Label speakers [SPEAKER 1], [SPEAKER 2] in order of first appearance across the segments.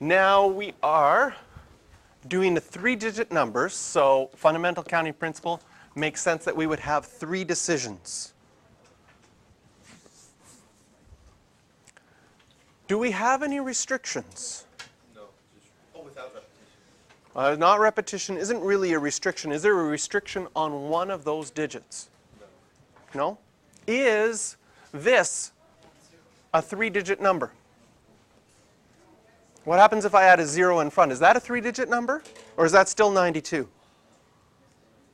[SPEAKER 1] Now we are doing the 3-digit numbers, so fundamental counting principle makes sense that we would have 3 decisions. Do we have any restrictions?
[SPEAKER 2] No. Without repetition.
[SPEAKER 1] Not repetition isn't really a restriction. Is there a restriction on one of those digits? No. No? Is this a 3-digit number? What happens if I add a 0 in front? Is that a 3-digit number? Or is that still 92?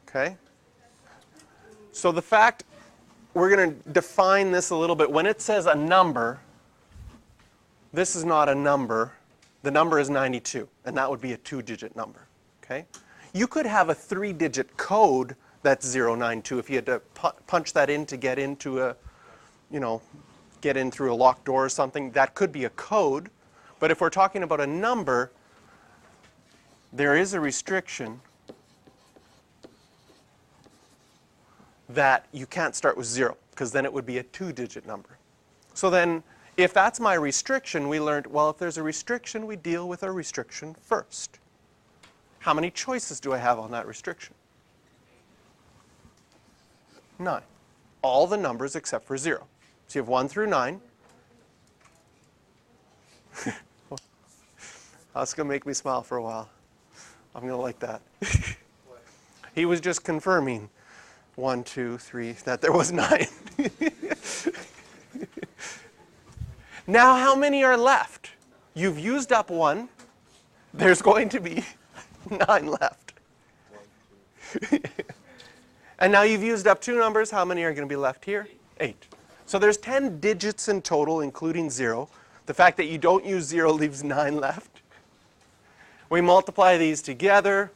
[SPEAKER 1] Okay. So the fact, we're going to define this a little bit. When it says a number, this is not a number. The number is 92, and that would be a 2-digit number. Okay. You could have a 3-digit code that's 092 if you had to punch that in to get into a, get in through a locked door or something. That could be a code. But if we're talking about a number, there is a restriction that you can't start with 0, because then it would be a 2-digit number. So then, if that's my restriction, we learned, well, if there's a restriction, we deal with a restriction first. How many choices do I have on that restriction? 9. All the numbers except for 0. So you have 1 through 9. That's going to make me smile for a while. I'm going to like that. He was just confirming 1, 2, 3, that there was 9. Now how many are left? You've used up 1. There's going to be 9 left. And now you've used up 2 numbers. How many are going to be left here? 8. So there's 10 digits in total, including 0. The fact that you don't use 0 leaves 9 left. We multiply these together,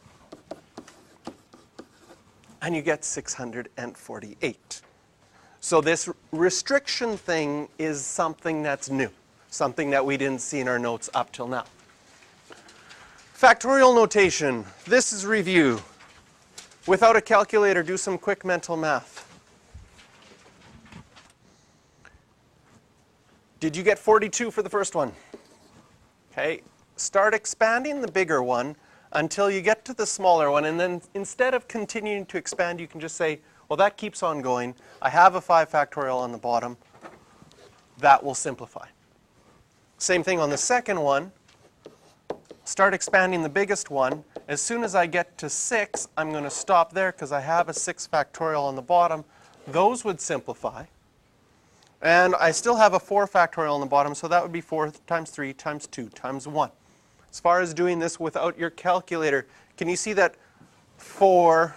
[SPEAKER 1] and you get 648. So this restriction thing is something that's new, something that we didn't see in our notes up till now. Factorial notation. This is review. Without a calculator, do some quick mental math. Did you get 42 for the first one? Okay. Start expanding the bigger one until you get to the smaller one, and then instead of continuing to expand, you can just say, well, that keeps on going. I have a 5 factorial on the bottom. That will simplify. Same thing on the second one. Start expanding the biggest one. As soon as I get to 6, I'm going to stop there because I have a 6 factorial on the bottom. Those would simplify. And I still have a 4 factorial on the bottom, so that would be 4 times 3 times 2 times 1. As far as doing this without your calculator, can you see that 4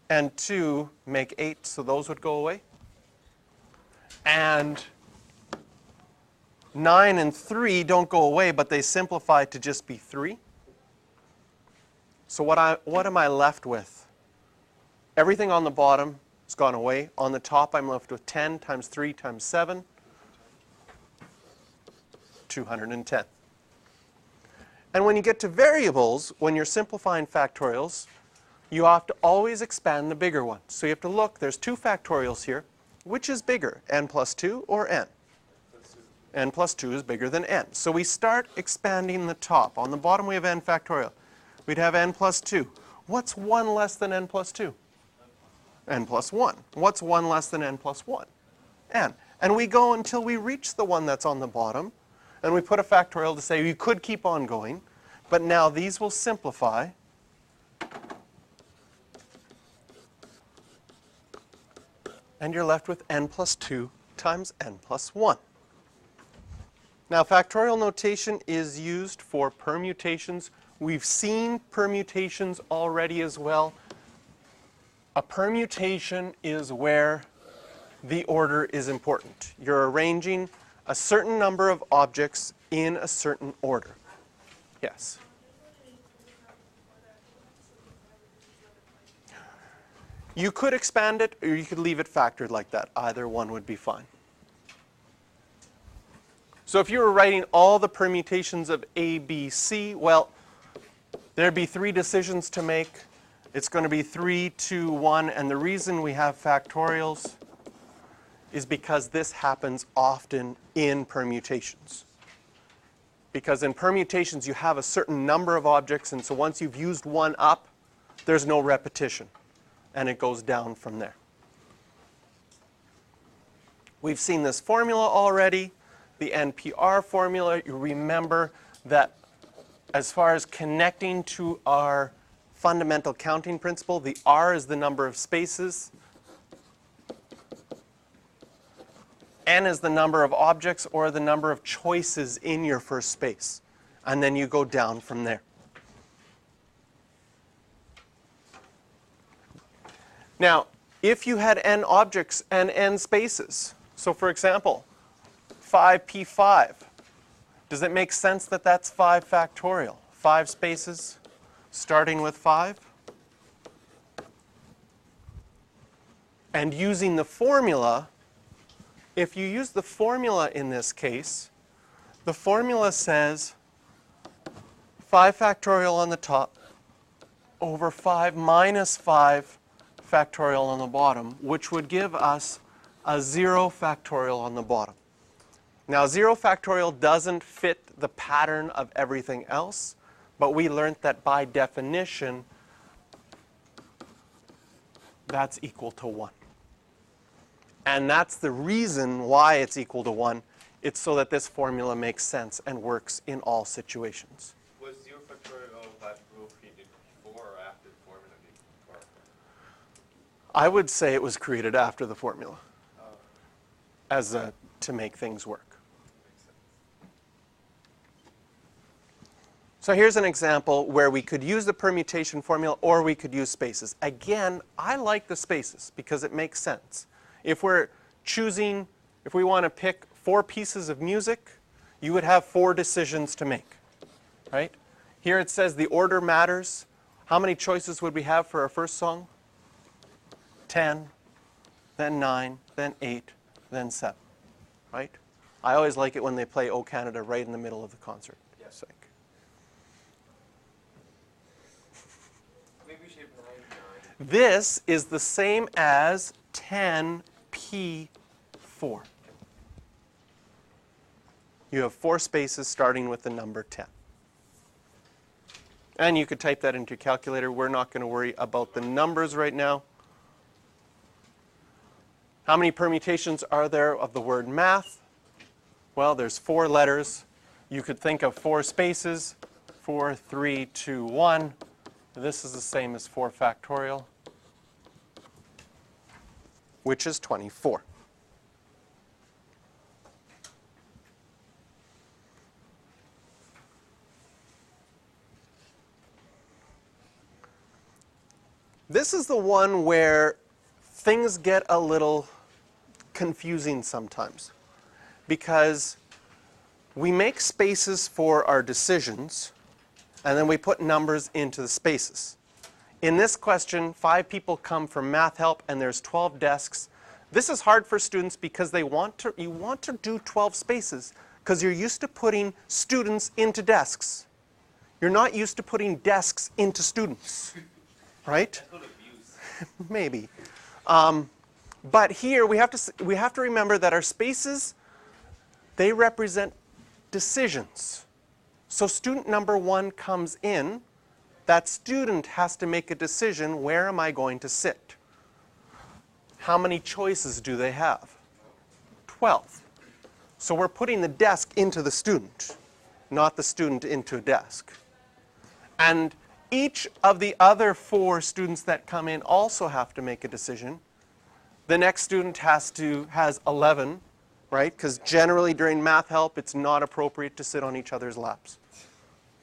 [SPEAKER 1] and 2 make 8, so those would go away? And 9 and 3 don't go away, but they simplify to just be 3. So what am I left with? Everything on the bottom has gone away. On the top, I'm left with 10 times 3 times 7, 210. And when you get to variables, when you're simplifying factorials, you have to always expand the bigger one. So you have to look, there's 2 factorials here. Which is bigger, n plus 2 or n? N plus 2 is bigger than n. So we start expanding the top. On the bottom, we have n factorial. We'd have n plus 2. What's 1 less than n plus 2? N plus 1. What's 1 less than n plus 1? N. And we go until we reach the one that's on the bottom. And we put a factorial to say you could keep on going. But now these will simplify. And you're left with n plus 2 times n plus 1. Now, factorial notation is used for permutations. We've seen permutations already as well. A permutation is where the order is important. You're arranging a certain number of objects in a certain order. Yes? You could expand it, or you could leave it factored like that. Either one would be fine. So if you were writing all the permutations of A, B, C, well, there'd be 3 decisions to make. It's going to be 3, 2, 1, and the reason we have factorials is because this happens often in permutations. Because in permutations, you have a certain number of objects, and so once you've used one up, there's no repetition, and it goes down from there. We've seen this formula already, the NPR formula. You remember that as far as connecting to our fundamental counting principle, the R is the number of spaces, N is the number of objects or the number of choices in your first space. And then you go down from there. Now, if you had N objects and N spaces, so for example, 5p5, does it make sense that that's 5 factorial? 5 spaces starting with 5? And using the formula, if you use the formula in this case, the formula says 5 factorial on the top over 5 minus 5 factorial on the bottom, which would give us a 0 factorial on the bottom. Now, 0 factorial doesn't fit the pattern of everything else, but we learned that by definition, that's equal to 1. And that's the reason why it's equal to 1. It's so that this formula makes sense and works in all situations.
[SPEAKER 2] Was 0 factorial of that rule created before or after the formula being formed?
[SPEAKER 1] I would say it was created after the formula to make things work.
[SPEAKER 2] Makes sense.
[SPEAKER 1] So here's an example where we could use the permutation formula or we could use spaces. Again, I like the spaces because it makes sense. If we're choosing, if we want to pick 4 pieces of music, you would have 4 decisions to make, right? Here it says the order matters. How many choices would we have for our first song? 10, then 9, then 8, then 7, right? I always like it when they play O Canada right in the middle of the concert.
[SPEAKER 2] Yes.
[SPEAKER 1] Like,
[SPEAKER 2] Maybe we should have 9.
[SPEAKER 1] this is the same as 10p4. You have 4 spaces starting with the number 10. And you could type that into your calculator. We're not going to worry about the numbers right now. How many permutations are there of the word math? Well, there's 4 letters. You could think of 4 spaces. 4, 3, 2, 1. This is the same as 4 factorial, which is 24. This is the one where things get a little confusing sometimes because we make spaces for our decisions and then we put numbers into the spaces. In this question, 5 people come from math help and there's 12 desks. This is hard for students because you want to do 12 spaces because you're used to putting students into desks. You're not used to putting desks into students, right? Maybe. But here we have to remember that our spaces, they represent decisions. So student number 1 comes in. That student has to make a decision, where am I going to sit? How many choices do they have? 12. So we're putting the desk into the student, not the student into a desk. And each of the other 4 students that come in also have to make a decision. The next student has 11, right? Because generally during math help, it's not appropriate to sit on each other's laps.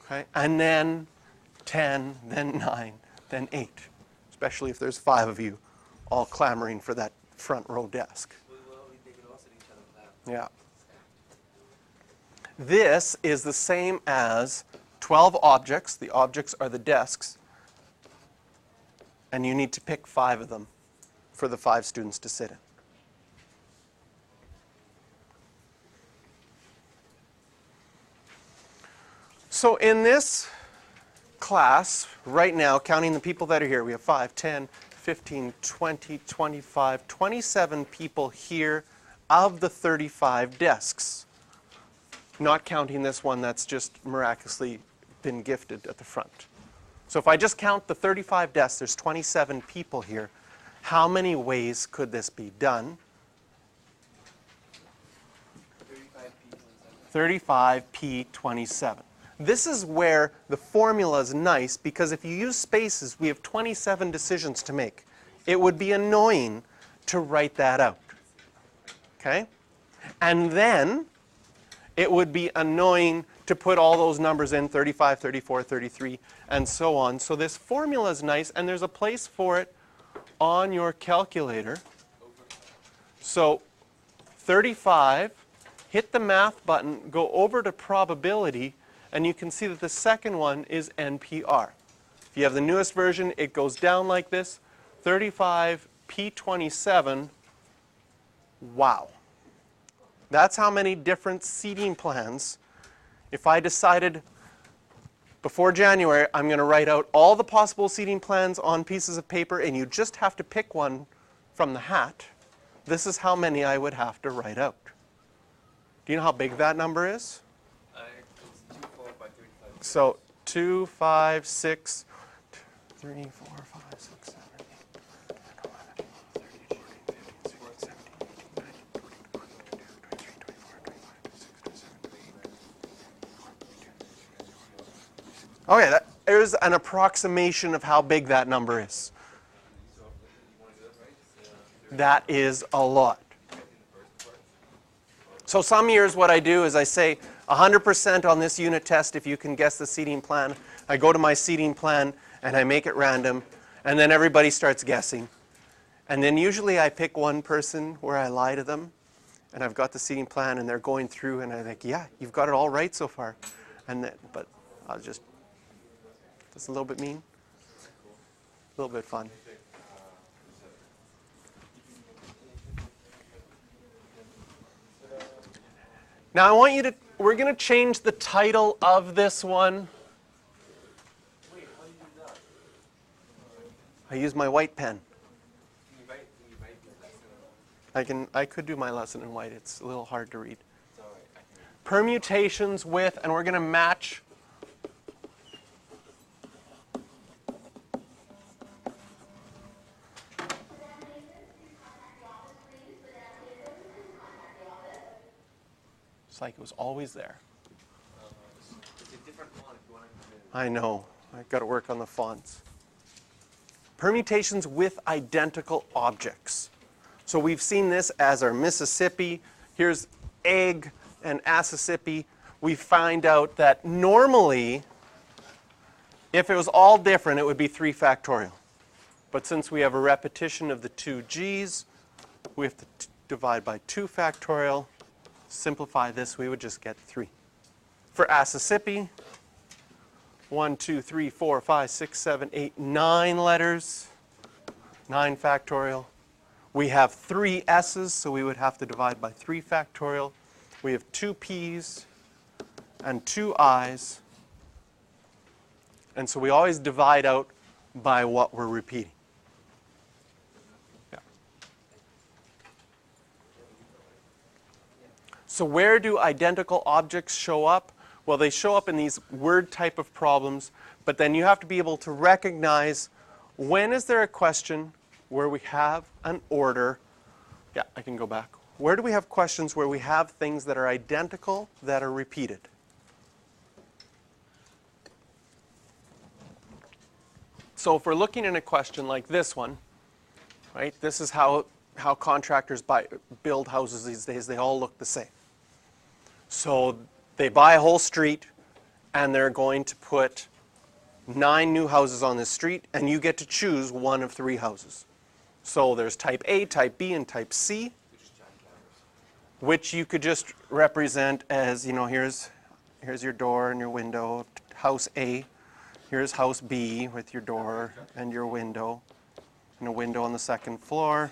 [SPEAKER 1] Okay? And then 10, then 9, then 8, especially if there's 5 of you all clamoring for that front row desk.
[SPEAKER 2] They can all sit each other's lap.
[SPEAKER 1] Yeah. This is the same as 12 objects. The objects are the desks. And you need to pick 5 of them for the 5 students to sit in. So in this class, right now, counting the people that are here, we have 5, 10, 15, 20, 25, 27 people here of the 35 desks. not counting this one that's just miraculously been gifted at the front. So if I just count the 35 desks, there's 27 people here. How many ways could this be done? 35p27. This is where the formula is nice, because if you use spaces, we have 27 decisions to make. It would be annoying to write that out. Okay? And then it would be annoying to put all those numbers in, 35, 34, 33, and so on. So this formula is nice, and there's a place for it on your calculator. So 35, hit the math button, go over to probability, and you can see that the second one is NPR. If you have the newest version, it goes down like this, 35p27. Wow. That's how many different seating plans. If I decided before January, I'm going to write out all the possible seating plans on pieces of paper, and you just have to pick one from the hat, this is how many I would have to write out. Do you know how big that number is?
[SPEAKER 2] It's 2 by 35.
[SPEAKER 1] So 2, 5, 6, 3, 4, 5, 6, 7, 8, 9, 11, 12, 13, 14, 15, 16, 17, 18, 19, 20, 21, 22, 23, 24, 25, 26, 27, 28. Okay, that is an approximation of how big that number is. That is a lot. So some years what I do is I say 100% on this unit test if you can guess the seating plan. I go to my seating plan and I make it random, and then everybody starts guessing. And then usually I pick one person where I lie to them, and I've got the seating plan and they're going through, and I think, yeah, you've got it all right so far. And then, but I'll just, that's a little bit mean, a little bit fun. Now I want you to, we're going to change the title of this one.
[SPEAKER 2] Wait, how do you do that?
[SPEAKER 1] I use my white pen.
[SPEAKER 2] Can you write the lesson?
[SPEAKER 1] I could do my lesson in white. It's a little hard to read.
[SPEAKER 2] It's all right. I can
[SPEAKER 1] Permutations with, and we're going to match. It's like it was always there.
[SPEAKER 2] It's a different font if you want to.
[SPEAKER 1] I know. I've got to work on the fonts. Permutations with identical objects. So we've seen this as our Mississippi. Here's egg and Assissippi. We find out that normally, if it was all different, it would be 3 factorial. But since we have a repetition of the 2 G's, we have to divide by 2 factorial. Simplify this, we would just get 3. For Assissippi, 1, 2, 3, 4, 5, 6, 7, 8, 9 letters, 9 factorial. We have 3 S's, so we would have to divide by 3 factorial. We have 2 P's and 2 I's. And so we always divide out by what we're repeating. Yeah. So where do identical objects show up? Well, they show up in these word type of problems, but then you have to be able to recognize when is there a question where we have an order. Yeah, I can go back. Where do we have questions where we have things that are identical that are repeated? So if we're looking in a question like this one, right? This is how contractors build houses these days. They all look the same. So they buy a whole street, and they're going to put 9 new houses on this street, and you get to choose one of 3 houses. So there's type A, type B, and type C, which you could just represent as, you know, here's your door and your window, house A. Here's house B with your door and your window, and a window on the 2nd floor.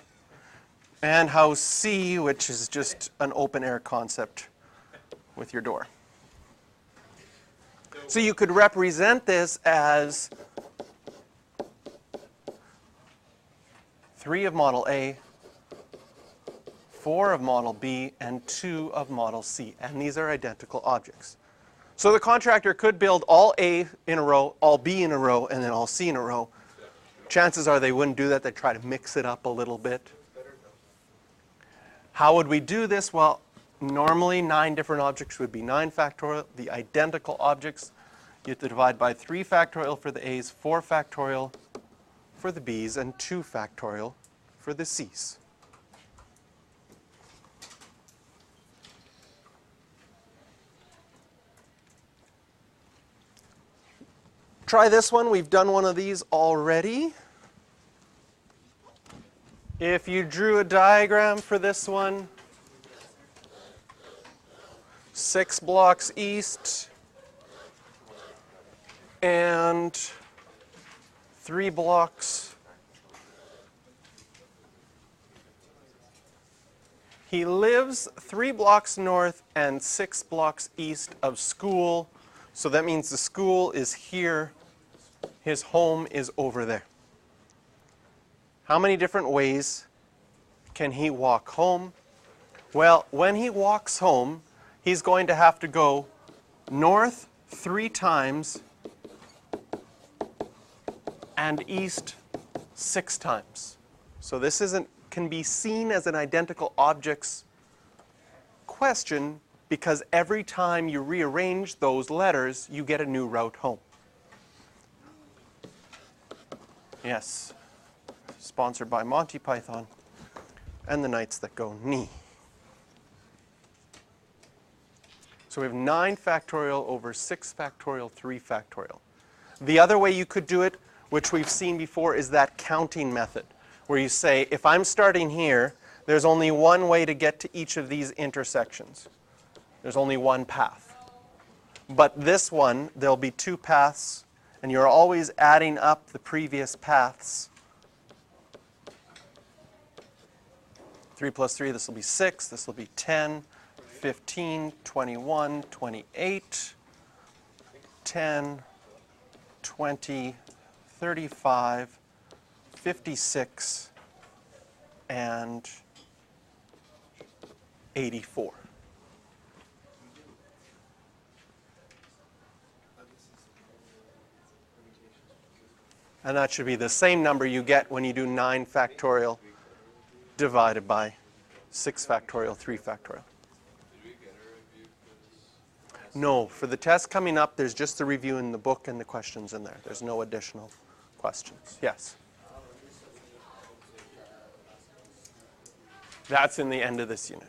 [SPEAKER 1] And house C, which is just an open air concept with your door. So you could represent this as 3 of model A, 4 of model B, and 2 of model C. And these are identical objects. So the contractor could build all A in a row, all B in a row, and then all C in a row. Chances are they wouldn't do that. They'd try to mix it up a little bit. How would we do this? Well, normally 9 different objects would be 9 factorial. The identical objects, you have to divide by 3 factorial for the A's, 4 factorial for the B's, and 2 factorial for the C's. Try this one. We've done one of these already. If you drew a diagram for this one, 6 blocks east and 3 blocks. He lives 3 blocks north and 6 blocks east of school. So that means the school is here. His home is over there. How many different ways can he walk home? Well, when he walks home, he's going to have to go north 3 times and east 6 times. So this can be seen as an identical objects question because every time you rearrange those letters, you get a new route home. Yes. Sponsored by Monty Python and the Knights That Go Knee. So we have 9 factorial over 6 factorial, 3 factorial. The other way you could do it, which we've seen before, is that counting method, where you say, if I'm starting here, there's only one way to get to each of these intersections. There's only one path. But this one, there'll be 2 paths, and you're always adding up the previous paths. 3 plus 3, this will be 6, this will be 10, 15, 21, 28, 10, 20, 35, 56, and 84. And that should be the same number you get when you do 9 factorial divided by 6 factorial, 3 factorial. No, for the test coming up, there's just the review in the book and the questions in there. There's no additional questions. Yes? That's in the end of this unit.